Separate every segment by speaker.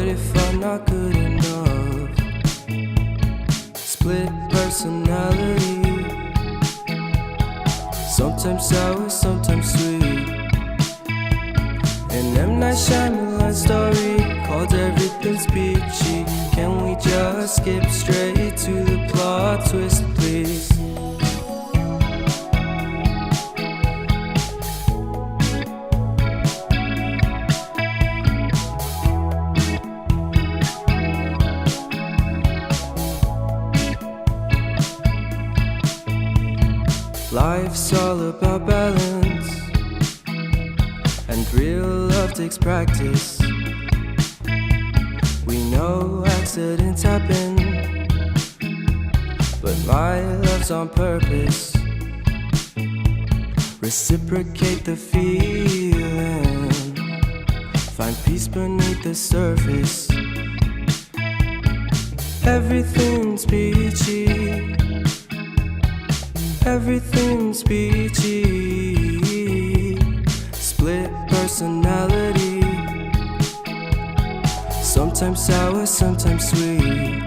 Speaker 1: if I'm not good enough? Split personality, sometimes sour, sometimes sweet. An M. Night Shyamalan story called Everything's Peachy. Can we just skip straight to the plot twist, please? Life's all about balance, and real love takes practice. We know accidents happen, but my love's on purpose. Reciprocate the feeling, find peace beneath the surface. Everything's peachy, everything's peachy. Split personality, sometimes sour, sometimes sweet.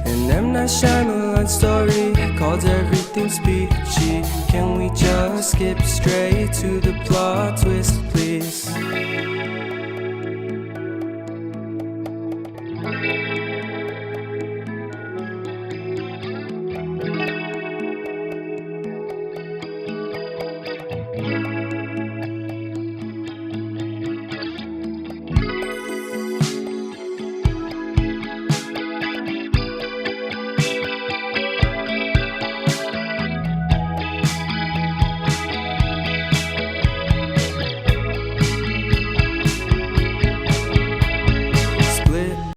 Speaker 1: An M. Night Shyamalan story called Everything's Peachy. Can we just skip straight to the plot twist, please?